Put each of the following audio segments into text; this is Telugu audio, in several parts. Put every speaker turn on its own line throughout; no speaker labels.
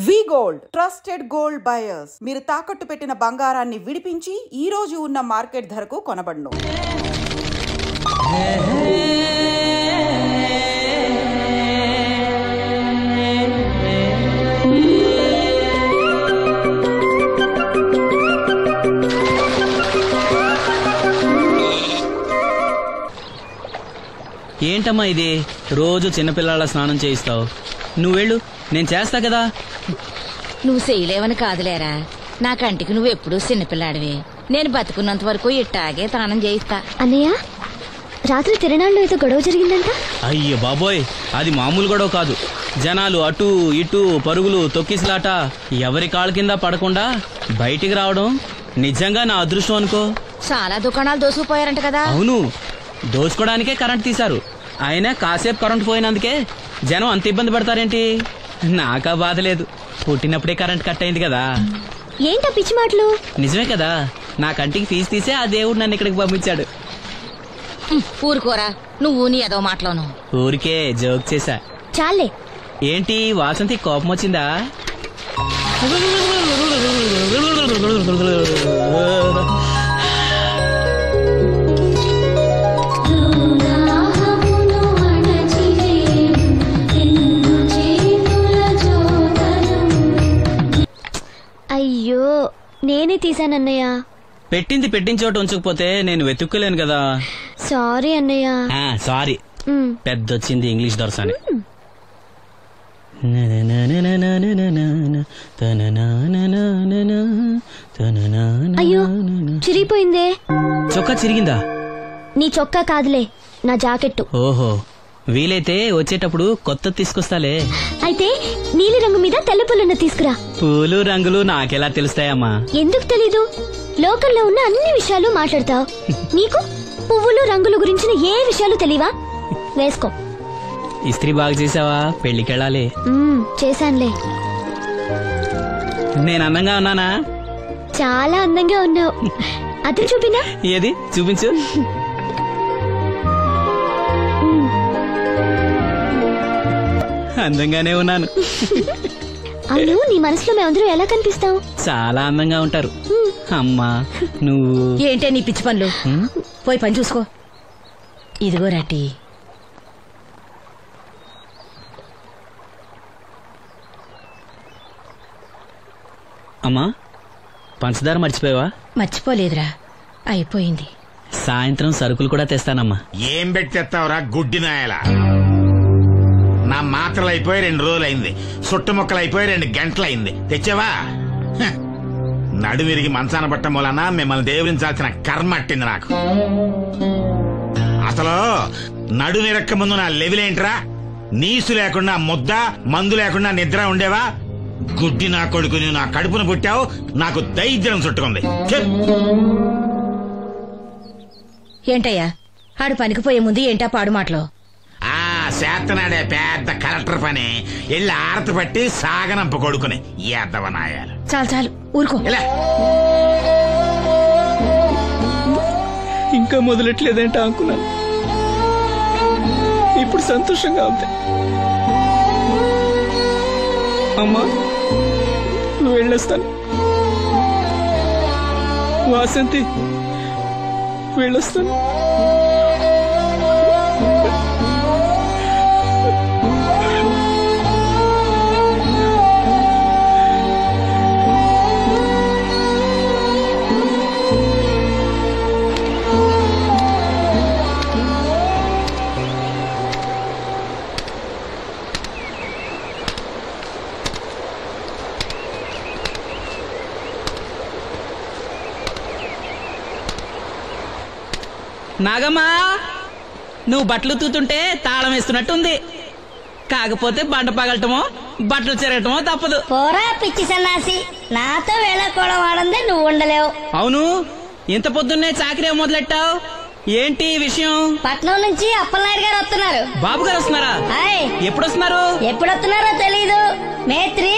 వి గోల్డ్ ట్రస్టెడ్ గోల్డ్ బయర్స్ మీరు తాకట్టు పెట్టిన బంగారాన్ని విడిపించి ఈ రోజు ఉన్న మార్కెట్ ధరకు కొనబడును.
ఏంటమ్మా ఇది? రోజు చిన్నపిల్లల స్నానం చేయిస్తావు. నువ్వెళ్ళు, నేను చేస్తా కదా.
నువ్వు చేయలేవని కాదులేరా, నా కంటికి నువ్వు ఎప్పుడూ చిన్నపిల్లాడివి. నేను బతుకున్నంత వరకు ఇట్టాగే స్నానం చేయిస్తా.
అన్నయ్య, రాత్రి తిరణాల్లో ఏదో గొడవ జరిగిందంట.
అయ్యో బాబోయ్, అది మామూలు గొడవ కాదు. జనాలు అటు ఇటు పరుగులు, తొక్కిసలాట, ఎవరి కాళ్ళ కింద పడకుండా బయటికి రావడం నిజంగా నా అదృష్టం అనుకో.
చాలా దుకాణాలు దోసుకుపోయారంట కదా.
అవును, దోచుకోవడానికే కరెంట్ తీశారు. అయినా కాసేపు కరెంట్ పోయినందుకే జనం అంత ఇబ్బంది పడతారేంటి? నాకా బాధ లేదు, పుట్టినప్పుడే కరెంట్ కట్ అయింది కదా.
ఏంటా పిచ్చి మాటలు?
నిజమే కదా, నా కంటికి ఫీజు తీసే ఆ దేవుడు నన్ను ఇక్కడికి పంపించాడు.
ఊరుకోరా, నువ్వు నీ ఏదో మాటలోను.
ఊరికే జోక్ చేశా.
చాలే.
ఏంటి వాసంతి, కోపం వచ్చిందా?
అయ్యో, నేనే తీసానన్నయ్య.
పెట్టింది పెట్టిన చోట ఉంచకపోతే నేను వెతుక్కోలేను కదా.
సారీ అన్నయ్య.
సారీ. పెద్దొచ్చింది ఇంగ్లీష్ దొరసాని.
అయ్యో, చిరిగిపోయిందే.
చొక్కా చిరిగిందా?
నీ చొక్కా కాదులే, నా జాకెట్టు.
ఓహో, వీలైతే వచ్చేటప్పుడు కొత్త తీసుకొస్తాలే.
అయితే నీలి రంగు మీద తెల్ల పుల్లన్న తీసుకురా.
పూలు రంగులు నాకెలా తెలుస్తాయమ్మా?
ఎందుకు తెలీదు? లోకల్లో ఉన్న అన్ని విషయాలు మాట్లాడతావు. నీకు పువ్వులు రంగుల గురించిన ఏ విషయాలు తెలియవా? వేసుకో.
ఇస్త్రీ బాగా చేసావా? పెళ్లికెళ్ళాలి.
చేశానులే.
నేను అందంగా ఉన్నానా?
చాలా అందంగా ఉన్నావు. అతను చూపినా?
ఏది చూపించు. అందంగానే ఉన్నాను.
అవును, నీ మనసులో మేమందరం ఎలా కనిపిస్తాం?
చాలా అందంగా ఉంటారు. అమ్మా నువ్వు
ఏంటే నీ పిచ్చి పనులు? పోయి పని చూసుకో. ఇదిగో రాటి.
అమ్మా, పంచదార మర్చిపోయావా?
మర్చిపోలేదురా, అయిపోయింది.
సాయంత్రం సరుకులు కూడా తెస్తానమ్మా.
ఏం పెట్టేస్తావురా గుడ్డి నాయలా? నా మాత్రలు అయిపోయి 2 రోజులైంది, సుట్టుముక్కలు అయిపోయి 2 గంటలైంది. తెచ్చావా? నడుమిరిగి మంచాన పట్ట మూలన మిమ్మల్ని దేవురించాల్సిన కర్మ అట్టింది నాకు. అసలు నడుమిరక్క ముందు నా లెవెలేంట్రా? నీసు లేకుండా ముద్ద, మందు లేకుండా నిద్ర ఉండేవా? గుడ్డి నా కొడుకు, నువ్వు నా కడుపును పుట్టావు, నాకు దైద్యం చుట్టుకుంది.
ఏంటయ్యా ఆడు పనికిపోయే ముందు ఏంటా పాడు మాటలో?
చేతనాడే పెద్ద కలెక్టర్ పని. ఎల్లి ఆరతి పట్టి సాగనంప కొడుకుని ఎద్దవనాయాలు.
చాలు చాలు, ఊరుకో.
ఇంకా మొదలెట్లేదేంటా అనుకున్నాను. ఇప్పుడు సంతోషంగా ఉంది. అమ్మా, నువ్వు వెళ్ళొస్తాను. వాసంతి, వెళ్ళొస్తాను. నాగమ్మా, నువ్వు బట్టలు తూతుంటే తాళం వేస్తున్నట్టుంది. కాకపోతే బండ పగలటమో బట్టలు చెరగటమో తప్పదు.
పోరా పిచ్చి సన్నాసి, నాతో వేళకోవడం వాడందే నువ్వు ఉండలేవు.
అవును, ఇంత పొద్దున్నే చాకరీ మొదలెట్టావు, ఏంటి విషయం?
పట్నం నుంచి అప్పలనాయుడు గారు వస్తున్నారు.
బాబు గారు వస్తున్నారా? ఎప్పుడు వస్తున్నారు?
ఎప్పుడు వస్తున్నారో తెలీదు. మేత్రి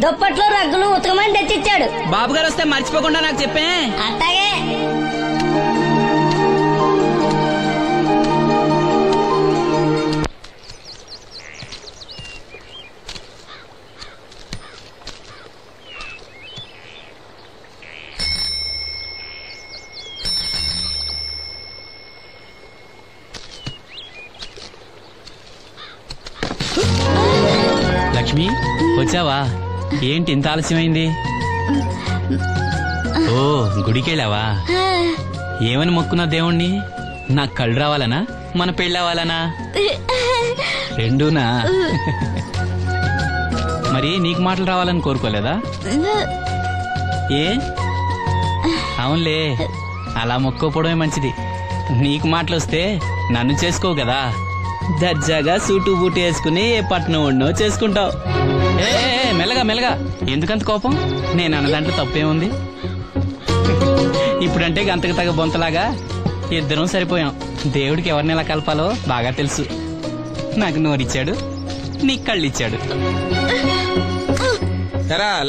దుప్పట్లు రగ్గులు ఉతకమని తెచ్చిచ్చాడు.
బాబు గారు వస్తే మర్చిపోకుండా నాకు చెప్పే.
అట్టాగే.
వచ్చావా? ఏంటి ఇంత ఆలస్యమైంది? ఓ గుడికెళ్ళావా? ఏమని మొక్కున్నా దేవుణ్ణి? నాకు కళ్ళు రావాలనా, మన పెళ్ళవాలనా? రెండూనా? మరి నీకు మాటలు రావాలని కోరుకోలేదా? ఏ అవునులే, అలా మొక్కోపోవడమే మంచిది. నీకు మాటలు వస్తే నన్ను చేసుకోవు కదా, దర్జాగా సూటు బూటు వేసుకుని ఏ పట్నం ఉండో చేసుకుంటావు. ఏ మెల్లగా మెల్లగా, ఎందుకంత కోపం? నేను అన్నదాంట్లో తప్పేముంది? ఇప్పుడంటే గంతకు తగ్గ బొంతలాగా ఇద్దరం సరిపోయాం. దేవుడికి ఎవరిని ఎలా కలపాలో బాగా తెలుసు. నాకు నోరిచ్చాడు, నీకు కళ్ళు ఇచ్చాడు.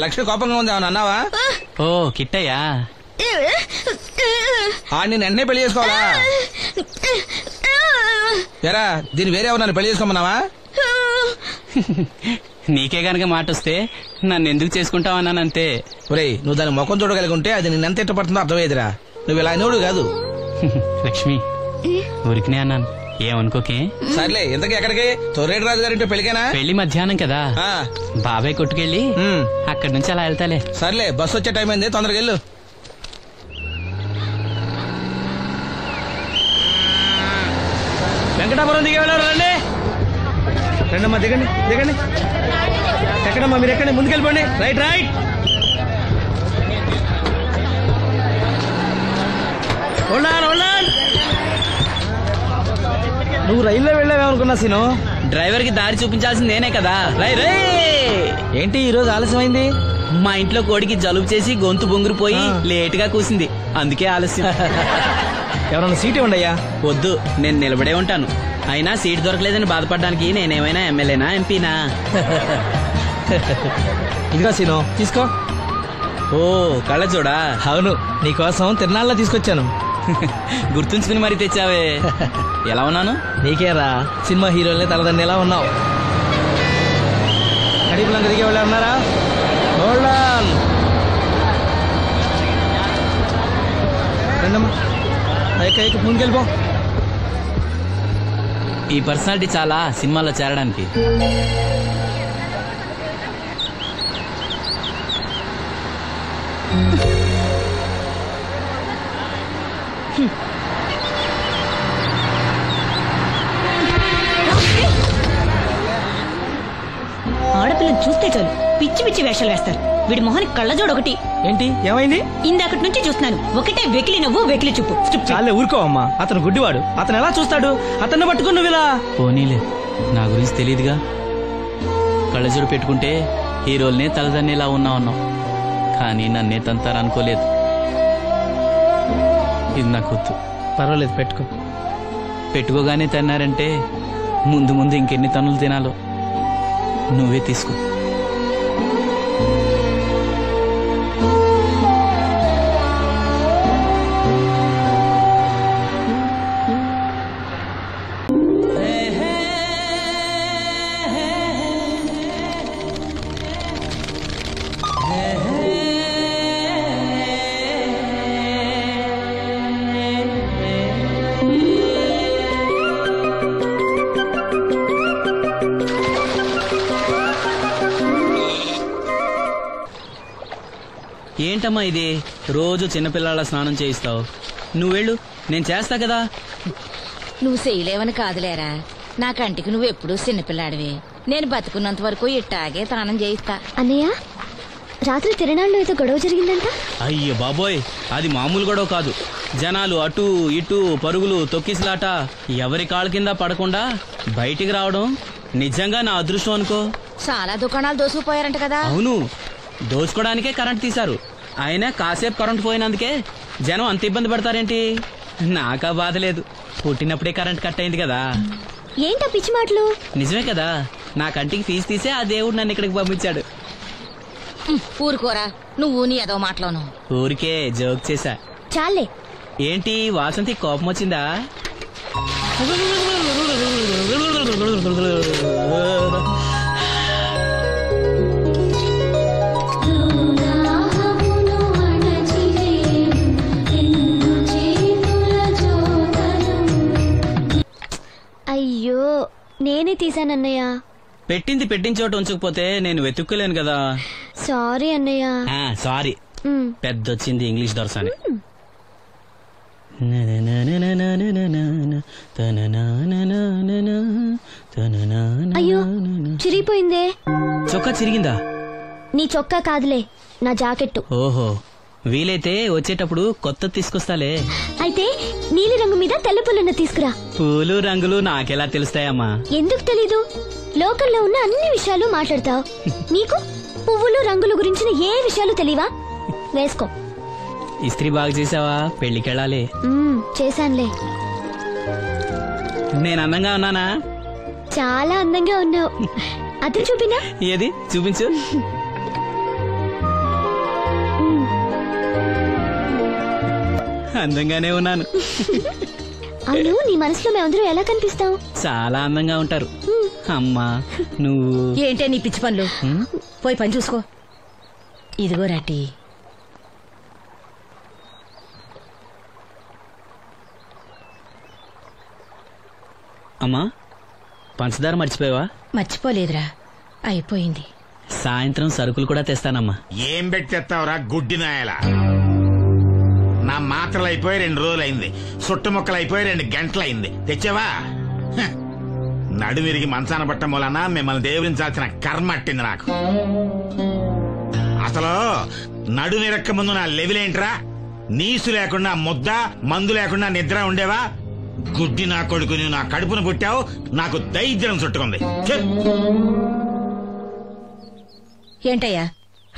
లక్ష్మి కోపంగా ఉంది, అవును అన్నావా?
ఓ కిట్టయ్యా,
నేను వెంటనే పెళ్లి చేసుకోవాలా? ఎరా దీన్ని వేరే ఎవరు పెళ్లి చేసుకోమన్నావా?
నీకే గనక మాట వస్తే నన్ను ఎందుకు చేసుకుంటావన్నానంతే.
ఒరేయ్, నువ్వు దాని ముఖం చూడగలిగి ఉంటే అది నిన్నెంత ఇష్టపడుతుందో అర్థమయ్యేదిరా. నువ్వు ఇలా అనేవాడు కాదు.
లక్ష్మి, ఊరికినే అన్నాను, ఏమనుకోకే.
సర్లే, ఇంతకీ ఎక్కడికి? తొర్రేటి రాజు గారింటే పెళ్లికేనా?
పెళ్లి మధ్యాహ్నం కదా, బాబాయ్ కొట్టుకెళ్ళి అక్కడి నుంచి అలా వెళ్తాలే.
సర్లే, బస్సు వచ్చే టైం అయింది, తొందరగా వెళ్ళు.
వెంకటాపురం దిగే వెళ్ళారు, రండి రండమ్మా, దిగండి దిగండి. ఎక్కడమ్మా మీరు? ఎక్కండి, ముందుకెళ్ళిపోండి. Right right. నువ్వు రైల్లో వెళ్ళావేమనుకున్నా సీను.
డ్రైవర్ కి దారి చూపించాల్సింది నేనే కదా.
ఏంటి ఈ రోజు ఆలస్యమైంది?
మా ఇంట్లో కోడికి జలుబు చేసి గొంతు బొంగురుపోయి లేటుగా కూసింది, అందుకే ఆలస్యం.
ఎవరన్నా సీట్ ఇవ్వండి అయ్యా.
వద్దు, నేను నిలబడే ఉంటాను. అయినా సీట్ దొరకలేదని బాధపడడానికి నేనేమైనా ఎమ్మెల్యేనా, ఎంపీనా?
ఇదిగో సీను, తీసుకో.
ఓ కళ్ళ చూడా?
అవును, నీకోసం తిరునాళ్ళ తీసుకొచ్చాను.
గుర్తుంచుకుని మరి తెచ్చావే. ఎలా ఉన్నాను?
నీకేరా, సినిమా హీరోలనే తలదండి ఎలా ఉన్నావు. కడిపులంక దిగే వాళ్ళు ఉన్నారా? రండమ్మా, ముందుకెళ్ళిపో.
ఈ పర్సనాలిటీ చాలా సినిమాలో చేరడానికి.
ఆడపిల్లని చూస్తే చాలు పిచ్చి పిచ్చి వేషాలు వేస్తారు. వీడి మొహానికి కళ్ళజోడు ఒకటి.
ఏంటి ఏమైంది?
ఇందాకటి నుంచి చూస్తున్నాను, ఒకటే వెకిలి నవ్వు, వెకిలి చూపు.
చాలే ఊరుకోవమ్మా, అతను గుడ్డివాడు. అతను ఎలా చూస్తాడు? అతన్ని పట్టుకుని నువ్వు ఇలా.
పోనీలే, నా గురించి తెలియదుగా. కళ్ళజోడు పెట్టుకుంటే హీరోల్నే తలదన్నేలా ఉన్నావు, కానీ నన్నే తంతారనుకోలేదు. ఇది నాకు వద్దు.
పర్వాలేదు, పెట్టుకో.
పెట్టుకోగానే తన్నారంటే ముందు ముందు ఇంకెన్ని తన్నులు తినాలో నువ్వే తీసుకో. ఏంటమ్మా ఇది? రోజు చిన్నపిల్లల స్నానం చేయిస్తావు. నువ్వెళ్ళు, నేను చేస్తా కదా.
నువ్వు చేయలేవని కాదులేరా, నా కంటికి నువ్వు ఎప్పుడూ చిన్నపిల్లాడివి. నేను బతుకున్నంత వరకు ఇట్టాగే స్నానం చేయిస్తా.
అన్నయ్య, రాత్రి తిరణాల్లో ఏదో గొడవ జరిగిందంట.
అయ్యో బాబోయ్, అది మామూలు గొడవ కాదు. జనాలు అటు ఇటు పరుగులు, తొక్కిసలాట. ఎవరి కాళ్ళ కింద పడకుండా బయటికి రావడం నిజంగా నా అదృష్టం అనుకో.
చాలా దుకాణాలు దోసుకుపోయారంట కదా.
అవును, దోచుకోవడానికే కరెంట్ తీశారు. అయినా కాసేపు కరెంట్ పోయినందుకే జనం అంత ఇబ్బంది పడతారేంటి? నాకా బాధ లేదు, పుట్టినప్పుడే కరెంట్ కట్ అయింది కదా.
ఏంటా పిచ్చి మాటలు?
నిజమే కదా, నా కంటికి ఫీజు తీసే ఆ దేవుడు నన్ను ఇక్కడికి పంపించాడు.
ఊరుకోరా, నువ్వు నీ ఏదో మాటలోను.
ఊరికే జోక్ చేశా.
చాలే.
ఏంటి వాసంతి కోపం వచ్చిందా?
అయ్యో, నేనే తీసానన్నయ్య.
పెట్టింది పెట్టిన చోట ఉంచకపోతే నేను వెతుక్కోలేను కదా.
సారీ అన్నయ్య.
సారీ. పెద్ద వచ్చింది ఇంగ్లీష్ దొరసాని.
అయ్యో చిరిగిపోయిందే.
చొక్కా చిరిగిందా?
నీ చొక్కా కాదులే, నా జాకెట్టు.
ఓహో, వీలైతే వచ్చేటప్పుడు కొత్త తీసుకొస్తాలే.
అయితే నీలి రంగు మీద తెల్ల పూలున్న తీసుకురా.
పూలు రంగులు నాకెలా తెలుస్తాయమ్మా?
ఎందుకు తెలీదు? లోకల్లో ఉన్న అన్ని విషయాలు మాట్లాడతావు. నీకు పువ్వులు రంగుల గురించిన ఏ విషయాలు తెలియవా? వేసుకో.
ఇస్త్రీ బాగా చేసావా? పెళ్లికెళ్ళాలి.
చేశానులే.
నేను అందంగా ఉన్నానా?
చాలా అందంగా ఉన్నావు. అది చూపినా?
ఏది చూపించు. అందంగానే ఉన్నాను.
అవును, నీ మనసులో మేమందరూ ఎలా కనిపిస్తావు?
చాలా అందంగా ఉంటారు. అమ్మా నువ్వు
ఏంటే నీ పిచ్చి పనులు? పోయి పని చూసుకో. ఇదిగో రాటి.
అమ్మా పంచదార మర్చిపోయావా?
మర్చిపోలేదురా, అయిపోయింది.
సాయంత్రం సరుకులు కూడా తెస్తానమ్మా.
ఏం పెట్టి తెస్తావురా గుడ్డి నాయలా? నా మాత్రలు అయిపోయి 2 రోజులైంది, సుట్టుముక్కలు అయిపోయి 2 గంటలైంది. తెచ్చావా? నడుమిరిగి మంచాన పట్ట మూలన మిమ్మల్ని దేవుడించాల్సిన కర్మ అట్టింది నాకు. అసలు నడుమిరక్క ముందు నా లెవెలేంట్రా? నీసు లేకుండా ముద్ద, మందు లేకుండా నిద్ర ఉండేవా? గుడ్డి నా కొడుకు, నువ్వు నా కడుపును పుట్టావు, నాకు దైద్యం చుట్టుకుంది.
ఏంటయ్యా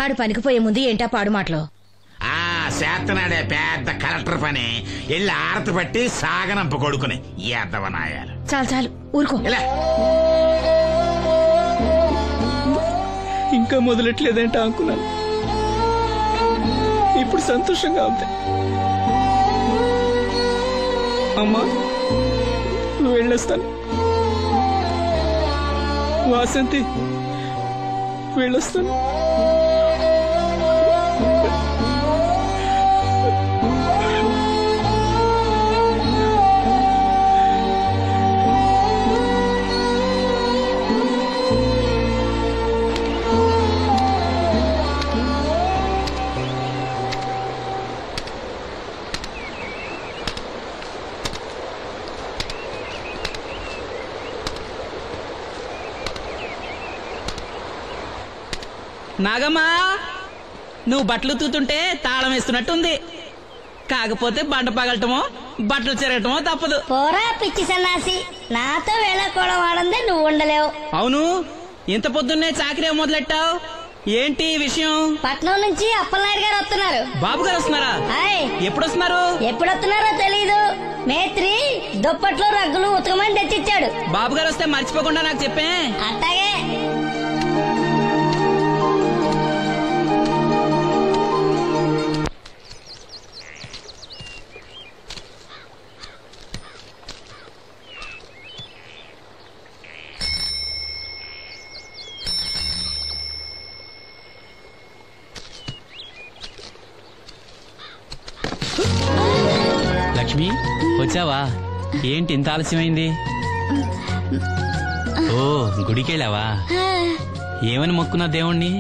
ఆడు పనికి పోయే ముందు ఏంటా పాడు మాటలో?
చేతనాడే పెద్ద కలెక్టర్ పని. ఎల్లి ఆరతి పట్టి సాగనంప కొడుకుని ఎద్దవనాయాలు.
చాలు చాలు ఊరుకో.
ఇంకా మొదలెట్లేదంటే అనుకున్నాను. ఇప్పుడు సంతోషంగా ఉంది. అమ్మా నువ్వు వెళ్ళొస్తాను. వాసంతి వెళ్ళొస్తాను. నాగమ్మా నువ్వు బట్టలు తూతుంటే తాళం వేస్తున్నట్టుంది. కాకపోతే బండ పగలటమో బట్టలు చెరగటమో తప్పదు.
పోరా పిచ్చి సన్నాసి, నాతో వేళకోవడం వాడందే నువ్వు ఉండలేవు.
అవును, ఇంత పొద్దున్నే చాకరీ మొదలెట్టావు, ఏంటి విషయం?
పట్నం నుంచి అప్పలనాయుడు గారు వస్తున్నారు.
బాబు గారు వస్తున్నారా? ఎప్పుడు వస్తున్నారు?
ఎప్పుడు వస్తున్నారో తెలీదు. మేత్రి దుప్పట్లు రగ్గులు ఉతకమని తెచ్చిచ్చాడు.
బాబు గారు వస్తే మర్చిపోకుండా నాకు చెప్పే.
అట్టాగే.
లక్ష్మి వచ్చావా? ఏంటి ఇంత ఆలస్యమైంది? ఓ గుడికెళ్ళావా? ఏమని మొక్కున్నా దేవుణ్ణి?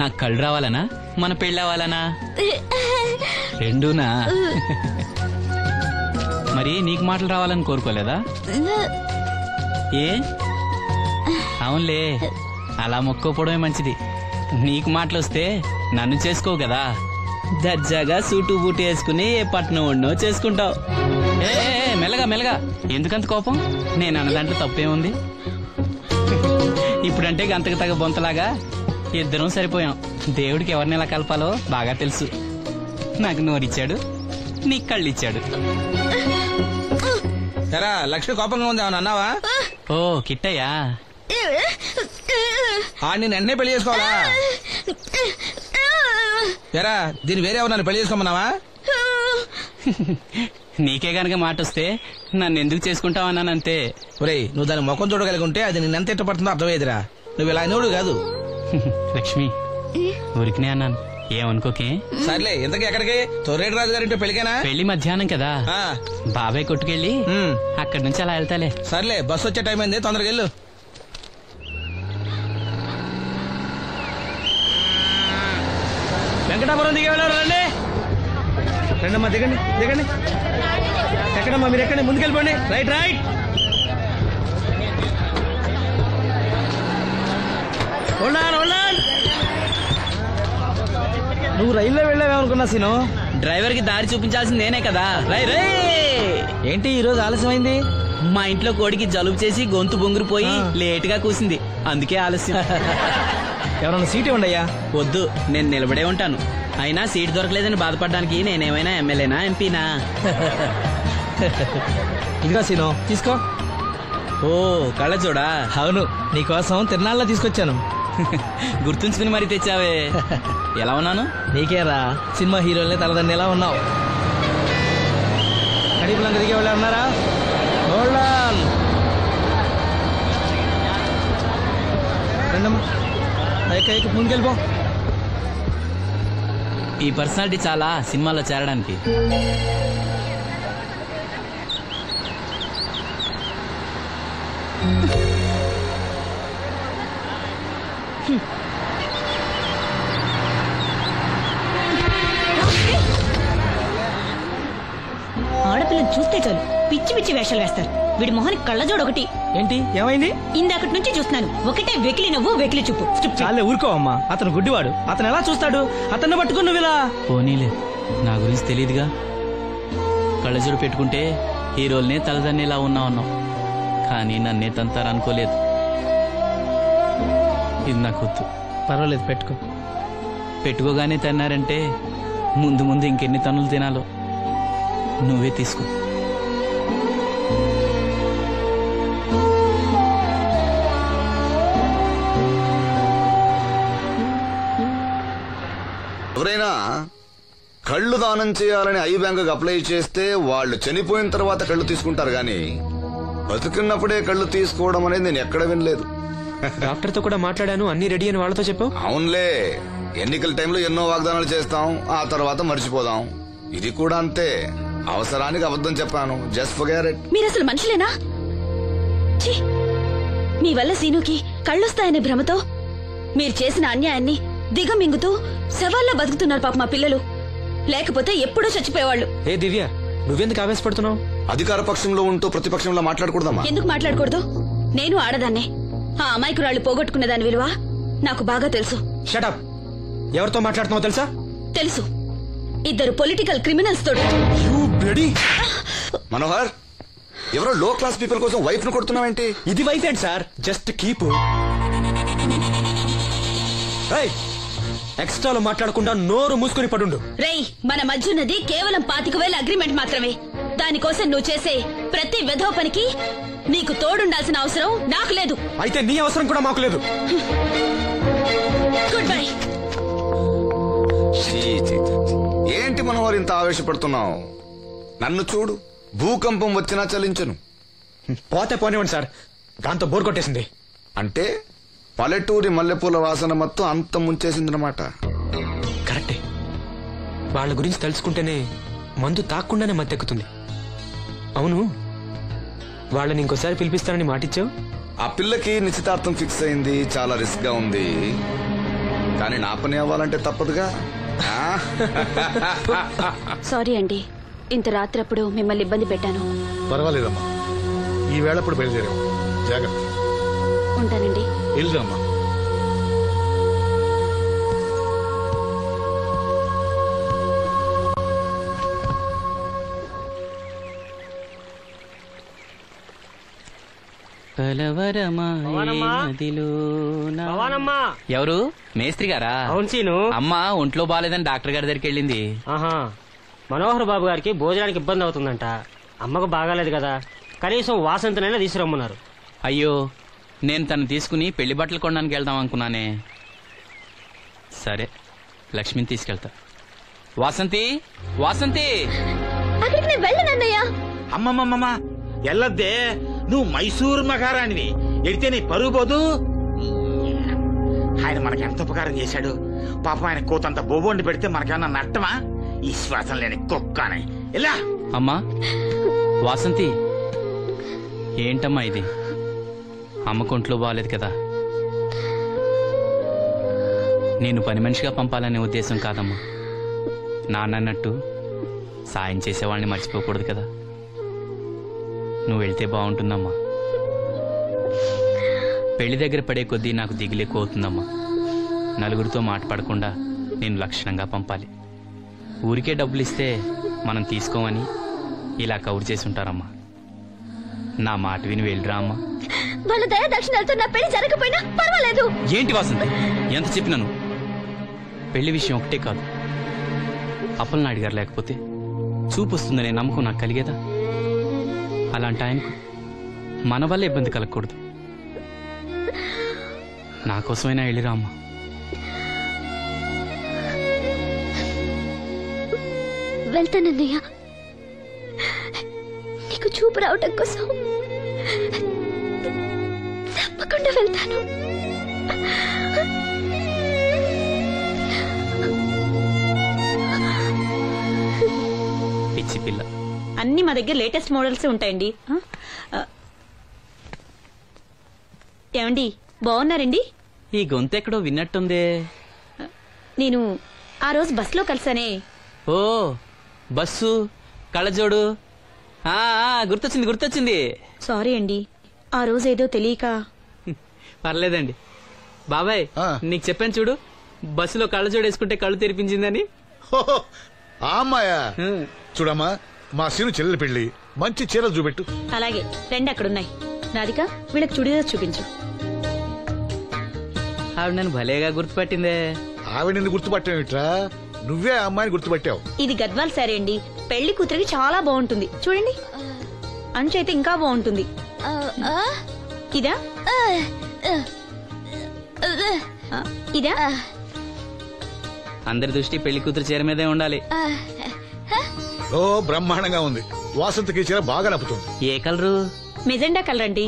నాకు కళ్ళు రావాలనా, మన పెళ్ళవాలనా? రెండూనా? మరి నీకు మాటలు రావాలని కోరుకోలేదా? ఏ అవునులే, అలా మొక్కోపోవడమే మంచిది. నీకు మాటలు వస్తే నన్ను చేసుకోవు కదా. దర్జాగా సూటు బూటు వేసుకుని ఏ పట్నం ఉండో చేసుకుంటావు. మెల్లగా మెల్లగా, ఎందుకంత కోపం? నేను అన్నదాంట్లో తప్పేముంది? ఇప్పుడంటే గంతకు తగ్గ బొంతలాగా ఇద్దరం సరిపోయాం. దేవుడికి ఎవరిని ఎలా కలపాలో బాగా తెలుసు. నాకు నోరిచ్చాడు, నీకు కళ్ళు ఇచ్చాడు.
లక్ష్మి కోపంగా ఉంది ఏమన్నా అన్నావా?
ఓ కిట్టయ్యా,
నేను వెంటనే పెళ్లి చేసుకోవాలా? ఎరా దీని వేరే ఎవరు నన్ను పెళ్లి చేసుకోమన్నావా?
నీకే గనక మాట వస్తే నన్ను ఎందుకు చేసుకుంటావన్నానంతే.
ఒరేయ్ నువ్వు దాని ముఖం చూడగలిగి ఉంటే అది నిన్నెంత ఇష్టపడుతుందో అర్థమయ్యేదిరా. నువ్వు ఇలా అనేవాడు కాదు.
లక్ష్మి ఊరికినే అన్నాను, ఏమనుకోకే.
సర్లే, ఇంతకీ ఎక్కడికి? తొర్రేటి రాజు గారింటే పెళ్లికేనా?
పెళ్లి మధ్యాహ్నం కదా, బాబాయ్ కొట్టుకెళ్ళి అక్కడి నుంచి అలా వెళ్తాలే.
సర్లే, బస్సు వచ్చే టైం అయింది, తొందరగా వెళ్ళు.
వెంకటాపురం దిగే వెళ్ళారు. రండి రండమ్మా, దిగండి దిగండి. ఎక్కడమ్మా మీరు ఎక్కండి, ముందుకెళ్ళిపోండి. Right right. నువ్వు రైల్లో వెళ్ళావేమనుకున్నా సీను.
డ్రైవర్ కి దారి చూపించాల్సింది నేనే కదా. రై రే.
ఏంటి ఈ రోజు ఆలస్యమైంది?
మా ఇంట్లో కోడికి జలుబు చేసి గొంతు బొంగురుపోయి లేట్ గా కూసింది, అందుకే ఆలస్యం.
ఎవరన్నా సీట్ ఇవ్వండి అయ్యా.
వద్దు, నేను నిలబడే ఉంటాను. అయినా సీట్ దొరకలేదని బాధపడడానికి నేనేమైనా ఎమ్మెల్యేనా ఎంపీనా?
ఇదిగా సీను తీసుకో.
ఓ కళ్ళజోడా?
అవును, నీకోసం తిరునాళ్ళ తీసుకొచ్చాను.
గుర్తుంచుకుని మరి తెచ్చావే. ఎలా ఉన్నాను?
నీకేరా, సినిమా హీరోలనే తలదండి ఎలా ఉన్నావు. కడిపులంక దిగే వాళ్ళు ఉన్నారా? రండమ్మా, ముందుకెళ్ళిపో.
ఈ పర్సనాలిటీ చాలా సినిమాలో చేరడానికి.
ఆడపిల్లని చూస్తే చాలు పిచ్చి పిచ్చి వేషాలు వేస్తారు. వీడి మొహానికి కళ్ళజోడు ఒకటి.
ఏంటి ఏమైంది?
ఇందాకటి నుంచి చూస్తున్నాను, ఒకటే వెకిలి నవ్వు వెకిలి చూపు.
చాలే ఊరుకో అమ్మా, అతను గుడ్డివాడు. అతను ఎలా చూస్తాడు? అతన్ని పట్టుకుని నువ్వు ఇలా.
పోనీలే, నా గురించి తెలియదుగా. కళ్ళజోడు పెట్టుకుంటే హీరోల్నే తలదన్నేలా ఉన్నావు, కానీ నన్నే తంతారనుకోలేదు. ఇది నాకు వద్దు.
పర్వాలేదు, పెట్టుకో.
పెట్టుకోగానే తిన్నారంటే ముందు ముందు ఇంకెన్ని తన్నులు తినాలో నువ్వే తీసుకో.
ఎవరైనా కళ్ళు దానం చేయాలని ఐ బ్యాంకుకి అప్లై చేస్తే వాళ్ళు చనిపోయిన తర్వాత కళ్ళు తీసుకుంటారు గాని బతుకున్నప్పుడే కళ్ళు తీసుకోవడం అనేది నేను ఎక్కడ వినలేదు.
డాక్టర్ తో కూడా మాట్లాడాను, అన్ని రెడీ అని వాళ్ళతో చెప్పావు.
అవునులే, ఎన్నికల టైంలో ఎన్నో వాగ్దానాలు చేస్తాం, ఆ తర్వాత మర్చిపోదాం. ఇది కూడా అంతే, అవసరానికి అబద్ధం చెప్పాను. Just forget it.
మీరు అసలు మనుషులేనా? ఛీ! మీ వల్ల సీనుకి కళ్ళొస్తాయనే భ్రమతో మీరు చేసిన అన్యాయాన్ని దిగమింగుతూ శవాల్లో బతుకుతున్నారు పాప మా పిల్లలు. లేకపోతే ఎప్పుడూ చచ్చిపోయేవాళ్ళు.
ఏ దివ్య, నువ్వెందుకు ఆవేశపడుతున్నావు?
అధికార పక్షంలో ఉంటూ ప్రతిపక్షంలో మాట్లాడకూడదమ్మా.
ఎందుకు మాట్లాడకూడదు? నేను ఆడదాన్నే. ఆ అమాయకురాళ్ళు పోగొట్టుకునే దాని విలువ నాకు బాగా తెలుసు.
షటప్. ఎవరితో మాట్లాడుతున్నావు తెలుసా?
తెలుసు, ఇద్దరు పొలిటికల్ క్రిమినల్స్ తోడు.
మనోహర్, ఎవరో లో క్లాస్ పీపుల్ కోసం వైఫ్ ను కొడుతున్నావేంటి?
ఇది వైఫ్ ఏంటి సార్? Just keep. ఎక్స్ట్రాలో మాట్లాడకుండా నోరు మూసుకుని పడుండు.
రేయ్, మన మధ్య ఉన్నది కేవలం 25,000 అగ్రిమెంట్ మాత్రమే. దానికోసం నువ్వు చేసే ప్రతి వెధవ పనికి నీకు తోడుండాల్సిన అవసరం నాకు లేదు.
అయితే నీ అవసరం కూడా మాకు లేదు.
Good bye.
ఏంటి మనోహర్ ఇంత ఆవేశపడుతున్నావు? నన్ను చూడు, భూకంపం వచ్చినా చలించను.
పోతే పోనివ్వండి సార్, దాంతో బోర్ కొట్టేసింది.
అంటే పల్లెటూరి మల్లెపూల వాసన మొత్తం అంత ముంచేసిందన్నమాట.
కరెక్టే. వాళ్ళ గురించి తెలుసుకుంటేనే మందు తాక్కుండానే మత్తెక్కుతుంది. అవును, వాళ్ళని ఇంకోసారి పిలిపిస్తానని మాటిచ్చావు.
ఆ పిల్లకి నిశ్చితార్థం ఫిక్స్ అయింది, చాలా రిస్క్ గా ఉంది. కానీ నా పని అవ్వాలంటే తప్పదుగా.
సారీ అండి, ఇంత రాత్రప్పుడు మిమ్మల్ని ఇబ్బంది పెట్టాను.
పర్వాలేదమ్మా, ఈ వేళప్పుడు బయలుదేరావు. జాగ్రత్త.
ఉంటానండి.
వెళ్దామా.
ఎవరు? మేస్త్రి గారా?
అవును సీను.
అమ్మ ఒంట్లో బాలేదని డాక్టర్ గారి దగ్గరికి వెళ్ళింది.
ఆహా, మనోహర్ బాబు గారికి భోజనానికి ఇబ్బంది అవుతుందంట. అమ్మకు బాగాలేదు కదా, కనీసం వాసంతనైనా తీసుకురమ్మన్నారు.
అయ్యో, నేను తను తీసుకుని పెళ్లి బట్టలు కొనడానికి వెళ్దాం అనుకున్నానే. సరే, లక్ష్మిని తీసుకెళ్తా. వాసంతి, వాసంతి.
అమ్మమ్మమ్మ, ఎల్లద్దే, నువ్వు మైసూరు మహారాణివి. ఎడితే నీ పరుగు పోదు. ఆయన మనకెంత ఉపకారం చేశాడు పాపం. ఆయన కోతంత బోబోండి పెడితే మనకేమన్నా నట్టమా? ఈ శ్వాసం లేని కుక్కనే. ఇలా
అమ్మా. వాసంతి, ఏంటమ్మా ఇది? అమ్మ కొంట్లో బాగాలేదు కదా? నేను పని మనిషిగా పంపాలనే ఉద్దేశం కాదమ్మా. నాన్నన్నట్టు సాయం చేసేవాళ్ళని మర్చిపోకూడదు కదా. నువ్వు వెళ్తే బాగుంటుందమ్మా. పెళ్లి దగ్గర పడే కొద్దీ నాకు దిగులు ఎక్కువ అవుతుందమ్మా. నలుగురితో మాట పడకుండా నేను లక్షణంగా పంపాలి. ఊరికే డబ్బులు ఇస్తే మనం తీసుకోమని ఇలా కవర్ చేసి ఉంటారమ్మా. నా మాట విని వెళ్ళిరా అమ్మా.
వాళ్ళ దయ దక్షిణాలతో నా పెళ్లి జరగకపోయినా పర్వాలేదు.
ఏంటి వాసంతి, ఎంత చెప్పినాను? పెళ్లి విషయం ఒకటే కాదు, అప్పలనాయుడు గారు లేకపోతే చూపు వస్తుందనే నమ్మకం నాకు కలిగేదా? అలాంటి ఆయనకు మన వల్ల ఇబ్బంది కలగకూడదు. నా కోసమైనా వెళ్ళిరా అమ్మా.
వెళ్తానన్నయ్య, నీకు చూపు రావటం కోసం తప్పకుండా వెళ్తాను.
పిచ్చి పిల్ల.
అన్ని మా దగ్గర లేటెస్ట్ మోడల్స్ ఉంటాయండి. ఏమండి బాగున్నారండి?
ఈ గొంతు ఎక్కడో విన్నట్టుందే.
నేను ఆ రోజు బస్సులో కలిసానే.
ఓ బస్సు, కళ్ళజోడు, గుర్తొచ్చింది గుర్తొచ్చింది.
సారీ అండి, ఆ రోజు ఏదో తెలియక.
పర్లేదండి బాబాయ్, నీకు చెప్పాను చూడు, బస్సులో కళ్ళజోడు వేసుకుంటే కళ్ళు తెరిపించిందని.
అమ్మాయా చూడమ్మా, మా సీను చెల్లెలు పెళ్లి, మంచి చీరలు చూపెట్టు.
అలాగే, రెండు అక్కడున్నాయి. రాధిక, వీళ్ళకి చుడిదార్ చూపించు.
ఆవిడ నన్ను భలేగా గుర్తుపట్టిందే.
ఆవిడ నిన్ను గుర్తుపట్టావిట్రా? నువ్వే ఆ అమ్మాయిని గుర్తుపట్టావు.
ఇది గద్వాల్ సారీ అండి, పెళ్లి కూతురికి చాలా బాగుంటుంది. చూడండి, అంచు అయితే ఇంకా బాగుంటుంది. ఇదా ఇదా?
అందరి దృష్టి పెళ్లి కూతురు చీర మీదే ఉండాలి.
ఓ బ్రహ్మాండంగా ఉంది. వాసంతకి చీర బాగా నప్పుతుంది.
ఏ కలరు?
మెజెండా కలర్ అండి.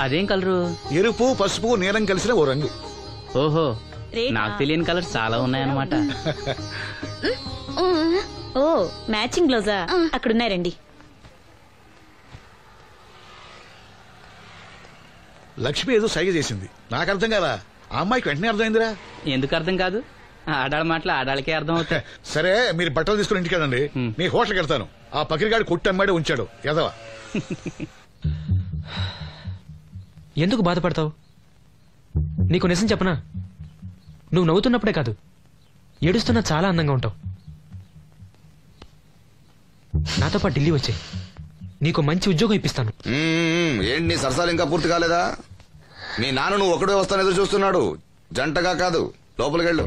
అదేం కలరు?
ఎరుపు, పసుపు, నీలం కలిసిన ఓ రంగు.
ఓహో, నాకు తెలియని కలర్ చాలా ఉన్నాయన్నమాట.
ఓ మ్యాచింగ్ బ్లౌజా? అక్కడున్నాయి రండి.
లక్ష్మి ఏదో సైగ చేసింది, నాకు అర్థం కదా. ఆ అమ్మాయికి వెంటనే అర్థమైందిరా.
ఎందుకు అర్థం కాదు? ఆడాళ్ళ మాటలు ఆడాళ్ళకే అర్థం అవుతాయి.
సరే, మీరు బట్టలు తీసుకుని ఇంటికి వెళ్ళండి. నీ హోటల్కి వెళ్తాను. ఆ పకిరిగాడు కొట్టి అమ్మాడే ఉంచాడు ఎదవా.
ఎందుకు బాధపడతావు? నీకు నిజం చెప్పనా, నువ్వు నవ్వుతున్నప్పుడే కాదు, ఏడుస్తున్నా చాలా అందంగా ఉంటావు. నాతో పాటు ఢిల్లీ వచ్చాయి, నీకు మంచి ఉద్యోగం ఇప్పిస్తాను.
ఏంటి నీ సరసాలు ఇంకా పూర్తి కాలేదా? మీ నాన్న నువ్వు ఒకడే వస్తాను ఎదురు చూస్తున్నాడు, జంటగా కాదు. లోపలికి వెళ్ళు.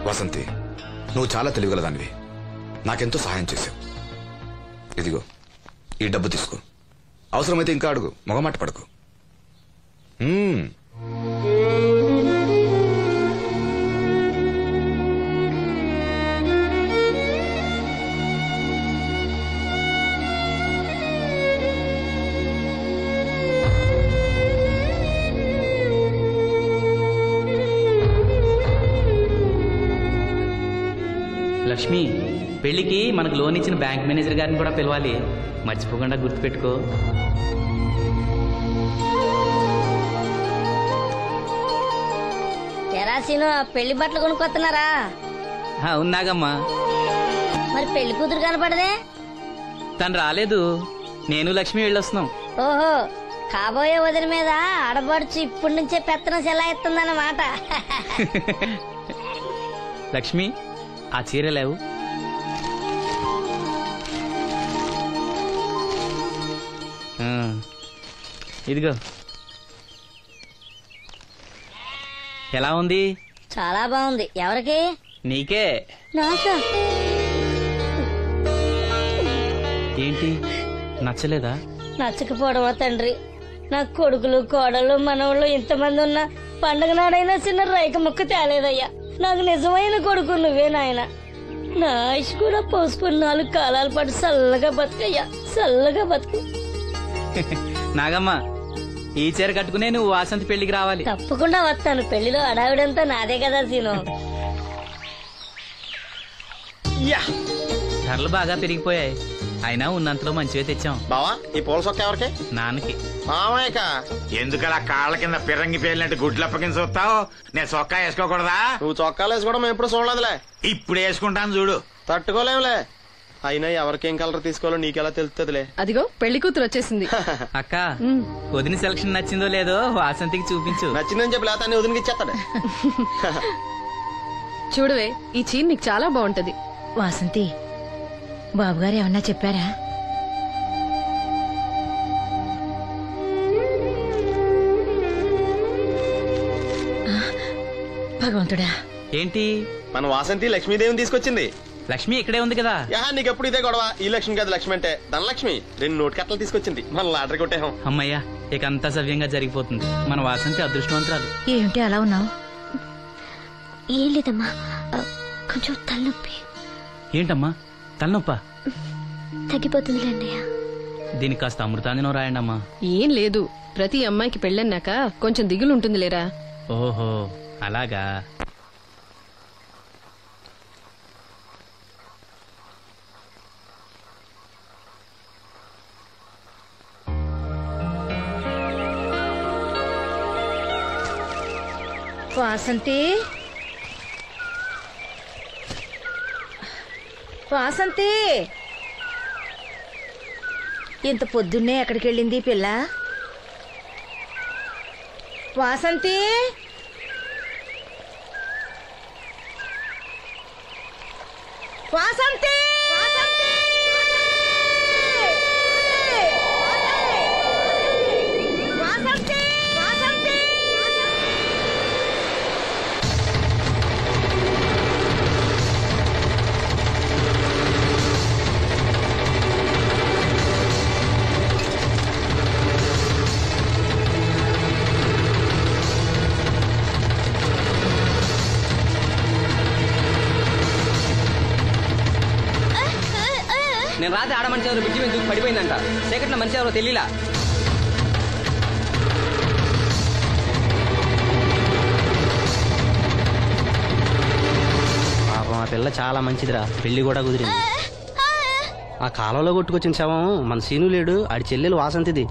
వసంతి, నువ్వు చాలా తెలివిగలదానివి. నాకెంతో సహాయం చేశావు. ఇదిగో ఈ డబ్బు తీసుకో. అవసరమైతే ఇంకా అడుగు, మొగమాట పడకు.
లక్ష్మి, పెళ్లికి మనకు లోన్ ఇచ్చిన బ్యాంక్ మేనేజర్ గారిని కూడా పిలవాలి, మర్చిపోకుండా గుర్తుపెట్టుకో.
ఎరాసీను పెళ్లి బట్టలు కొనుక్కొస్తున్నారా?
ఉన్నాగమ్మా.
మరి పెళ్లి కూతురు కనపడదే?
తను రాలేదు, నేను లక్ష్మి వెళ్ళొస్తున్నాం.
ఓహో, కాబోయే వదిన మీద ఆడబడుచు ఇప్పటి నుంచే పెత్తనం చెలాయిస్తుందన్నమాట.
లక్ష్మి, ఆ చీర లేవు. ఇదిగో. ఎలా ఉంది?
చాలా బాగుంది. ఎవరికి?
నీకే.
నాకా?
ఏంటి, నచ్చలేదా?
నచ్చకపోవడమా తండ్రి? నా కొడుకులు, కోడలు, మనవాళ్ళు ఇంతమంది ఉన్నా పండగ నాడైనా చిన్న రైక ముక్క తేలేదయ్యా. నాకు నిజమైన కొడుకు నువ్వే నాయన. నా ఆయుష్ కూడా పోసుకుని 4 కాలాల పాటు చల్లగా బతుకయ్యా, చల్లగా బతుకు.
నాగమ్మ, ఈ చీర కట్టుకునే నువ్వు వాసంతి పెళ్లికి రావాలి.
తప్పకుండా వస్తాను. పెళ్లిలో అడావిడంతా నాదే కదా సీను.
ధరలు బాగా పెరిగిపోయాయి, అయినా ఉన్నంతలో మంచిగా తెచ్చాం.
బావా ఈ పూల సొక్క ఎవరికి?
నాన్నకి.
మామయ్యక
ఎందుకలా కాళ్ళ కింద పిరంగి పేలినట్టు గుడ్లు అప్పకించి చూస్తావు? నేను చొక్కా వేసుకోకూడదా?
నువ్వు చొక్కాలు వేసుకోవడం మేము ఎప్పుడు చూడలేదులే.
ఇప్పుడు వేసుకుంటాను చూడు.
తట్టుకోలేములే. అయినా ఎవరికేం కలర్ తీసుకోవాలో నీకెలా తెలుస్తుందిలే.
అదిగో పెళ్లి కూతురు వచ్చేసింది.
అక్క వదిన సెలక్షన్ నచ్చిందో లేదో వాసంతికి చూపించు.
నచ్చిందని చెప్పి లేత వదినకి ఇచ్చేస్తాడు.
చూడవే ఈ చీర నీకు చాలా బాగుంటది.
వాసంతి బాబుగారు ఏమన్నా చెప్పారా? భగవంతుడా
ఏంటి?
మన వాసంతి లక్ష్మీదేవిని తీసుకొచ్చింది.
లక్ష్మి ఇక్కడే ఉంది కదా.
నీకెప్పుడు ఇదే గొడవ. ఈ లక్ష్మి కదా లక్ష్మి అంటే ధనలక్ష్మి 2 నోటు కట్టలు తీసుకొచ్చింది. మన లాటరీ కొట్టేహం.
అమ్మయ్యా ఇక అంతా సవ్యంగా జరిగిపోతుంది. మన వాసంతి అదృష్టవంతురాలు.
ఏమిటి అలా ఉన్నావు?
ఏం లేదమ్మా, కొంచెం తలనొప్పి.
ఏంటమ్మా తలనొప్పా?
తగ్గిపోతుంది అన్నయ్య.
దీనికి కాస్త అమృతాంజనం రాయండి అమ్మా.
ఏం లేదు, ప్రతి అమ్మాయికి పెళ్ళన్నాక కొంచెం దిగులు ఉంటుంది లేరా.
ఓహో అలాగా.
వాసంతి వాసంతి ఇంత పొద్దున్నే ఎక్కడికి వెళ్ళింది పిల్ల? వాసంతి వాసంతి
నేను రాత్రి ఆడ మనిషి ఎవరు బిడ్జి మీద దూకి పడిపోయిందంట. చీకట్లో మనిషి ఎవరో తెలియలా.
పాపం ఆ పిల్ల చాలా మంచిదిరా, పెళ్లి కూడా కుదిరింది. ఆ కాలంలో కొట్టుకొచ్చిన శవం మన సీను లేడు, ఆడి చెల్లెలు వాసంతిది.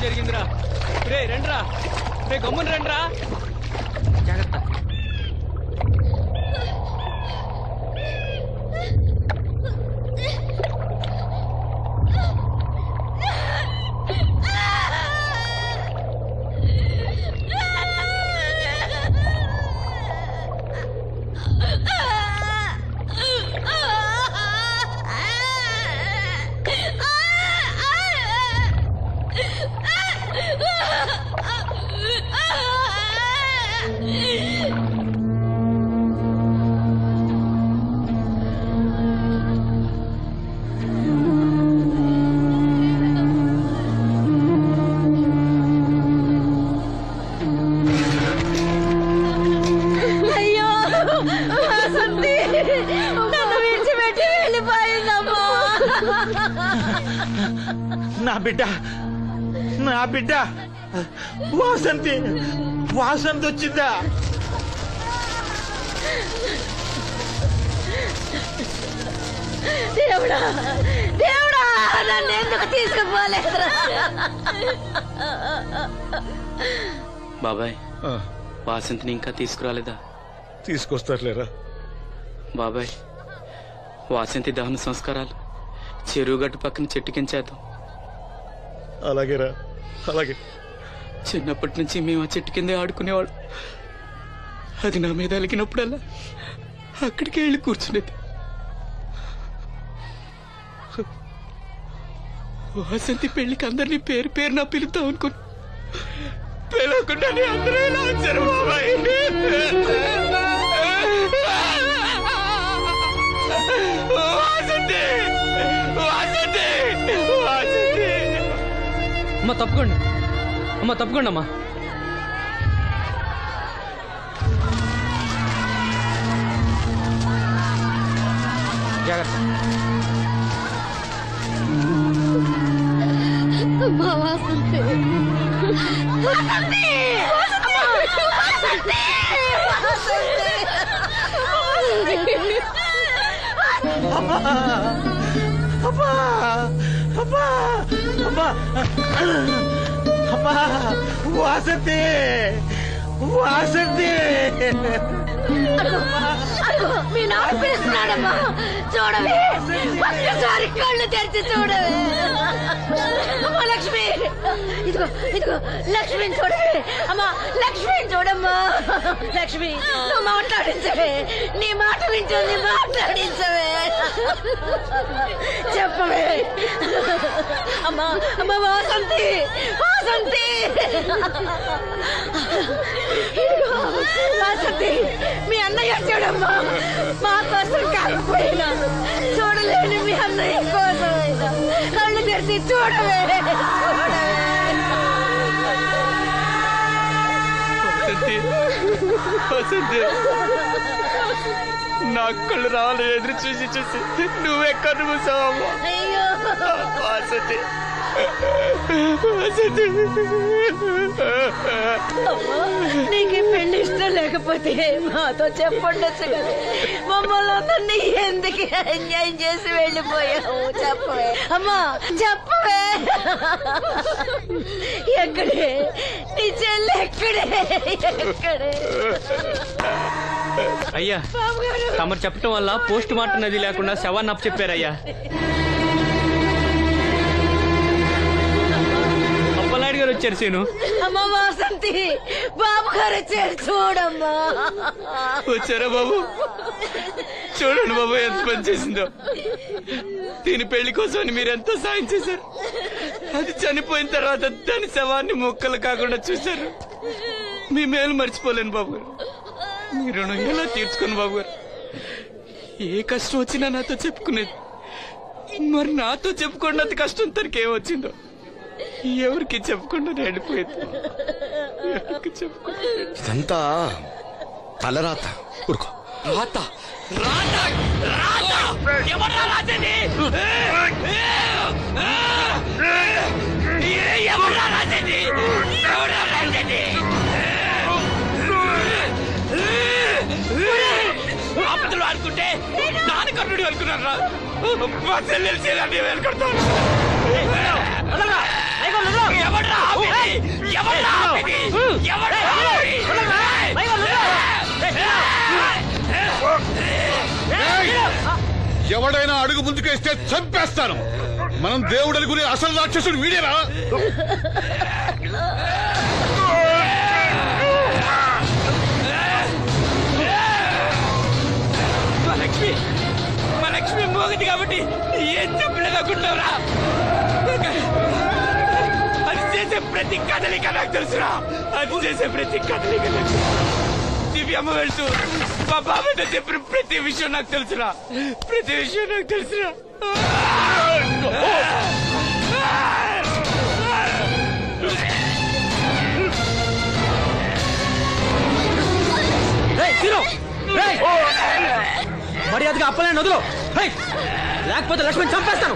జరిగిందిరా. రే రండ్రా, రే గమ్మున రండ్రా. జాగ్రత్త.
నా బిడ్డ నా బిడ్డ వాసంతి వాసంతి వచ్చిందా?
దేవుడా దేవుడా నన్ను ఎందుకు తీసుకుపోలేదురా?
బాబాయ్ వాసంతిని ఇంకా తీసుకురాలేదా?
తీసుకొస్తారులేరా
బాబాయ్. వాసంతి దహన సంస్కారాలు చెరువు గట్టు పక్కన చెట్టు కించేద్దాం.
అలాగేరా అలాగే.
చిన్నప్పటి నుంచి మేము ఆ చెట్టు కిందే ఆడుకునేవాడు. అది నా మీద అలిగినప్పుడల్లా అక్కడికే వెళ్ళి కూర్చునేది. వాసంతి పెళ్లికి అందరినీ పేరు పేరు నా పిలుద్దాం అనుకుని పిలవకుండానే అందరూ ఇలా వచ్చారు బాబాయ్. వాసంతి వాసంతి వాసంతి.
అమ్మ తప్పుకోండి, అమ్మ తప్పుకోండి అమ్మా.
జాగ్రత్త.
వాసంతి వాసంతి
మీ నాన్న పిలుస్తున్నాడమ్మా, చూడవే, ఒక్కసారి కళ్ళు తెరిచి చూడవే. అమ్మా లక్ష్మి, ఇదిగో ఇదిగో లక్ష్మిని చూడవే. అమ్మా లక్ష్మిని చూడమ్మా. లక్ష్మి, నువ్వు మాట్లాడించవే, నీ మాట వింటుంది, మాట్లాడించవే, చెప్పవే. అమ్మా అమ్మా వాసంతి, వాసంతి, వాసంతి, మీ అన్నయ్య చూడమ్మా, మా కోసం కాకపోయినా చూడలేని మీ అన్నయ్య కోసమైనా కళ్ళు తెరిచి చూడవే,
చూడవే. నా కళ్ళు రావాలి ఎదురు చూసి చూసి నువ్వెక్కడ మూసావమ్మా. వాసంతి,
నీకు పెళ్లి ఇష్టం లేకపోతే మాతో చెప్పండొచ్చు కదా. మమ్మల్ని అందరినీ ఎందుకు ఎంజాయ్ చేసి వెళ్ళిపోయావు, చెప్పవే. అమ్మా చెప్పవే, ఎక్కడే నీ చెల్లి, ఎక్కడే ఎక్కడే.
అయ్యా, తమరు చెప్పటం వల్ల పోస్ట్ మార్టం నది లేకుండా శవాన్ని అప్పచెప్పారయ్యా. అప్పలనాయుడు గారు వచ్చారు సీను.
అమ్మ వాసంతి, బాబు గారు వచ్చారు, చూడమ్మా.
వచ్చారా బాబు? చూడండి బాబు ఎంత పని చేసిందో. దీని పెళ్లి కోసం మీరు ఎంతో సాయం చేశారు. అది చనిపోయిన తర్వాత దాని శవాన్ని ముక్కలు కాకుండా చూశారు. మీ మేలు మర్చిపోలేను బాబు గారు. మీ రుణం ఎలా తీర్చుకోను బాబు గారు. ఏ కష్టం వచ్చినా నాతో చెప్పుకునేది. మరి నాతో చెప్పుకున్నంత కష్టం తనకి ఏమొచ్చిందో ఎవరికి చెప్పకుండా వెళ్ళిపోయింది. ఎవరికి చెప్పకుండా.
ఇదంతా తలరాత. ఊరుకో.
రాత రాత రాత ఎవరా రాజని? ఎవరా రాజని? ఎవరా రాజని? ఆపదలు అనుకుంటే నాన్న కర్ణుడు అనుకున్నారా? మా చెల్లెలు చెల్లి వెళ్ళుకుంటాను.
ఎవడైనా అడుగు ముందుకేస్తే చంపేస్తాను. మనం దేవుడు అనుకునే అసలు రాక్షసుడు వీడేరా?
మా లక్ష్మి మోగది కాబట్టి ఏం చెప్పలేదనుకుంటావురా? అది చేసే ప్రతి కదలిక నాకు తెలుసురా. అది చేసే ప్రతి కదలిక దివ్యమ్మ వెళ్తూ మా బాబాయ్తో చెప్పిన ప్రతి విషయం నాకు తెలుసురా. ప్రతి విషయం నాకు తెలుసురా.
మర్యాదగా అప్పలేని వదులు, లేకపోతే లక్ష్మణ్ చంపేస్తాను.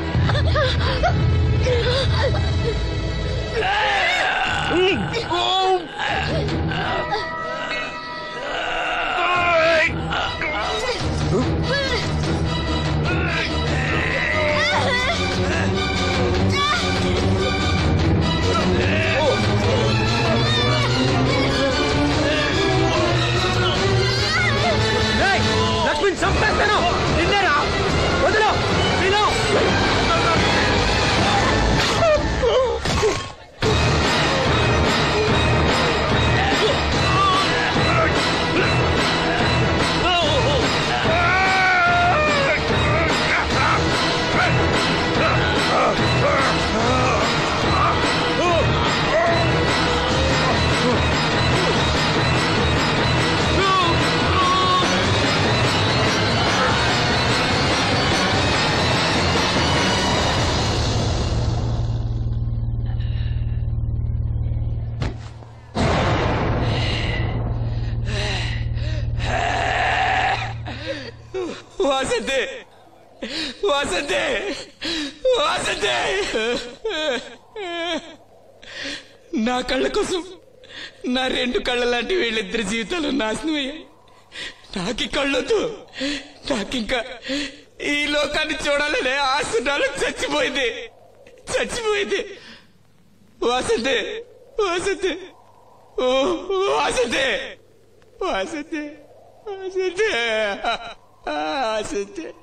లక్ష్మణ్ చంపేస్తాను. నిన్నేరా, వదులు.
వాసంతే వాసంతే నా కళ్ళ కోసం నా రెండు కళ్ళ లాంటి వీళ్ళిద్దరి జీవితాలు నాశనమయ్యాయి. నాకి కళ్ళొద్దు, నాకింకా ఈ లోకాన్ని చూడాలనే ఆశ నాలో చచ్చిపోయింది. వాసంతే వాసంతే ఓ వాసంతే వాసంతే వాసంతే వాసంతే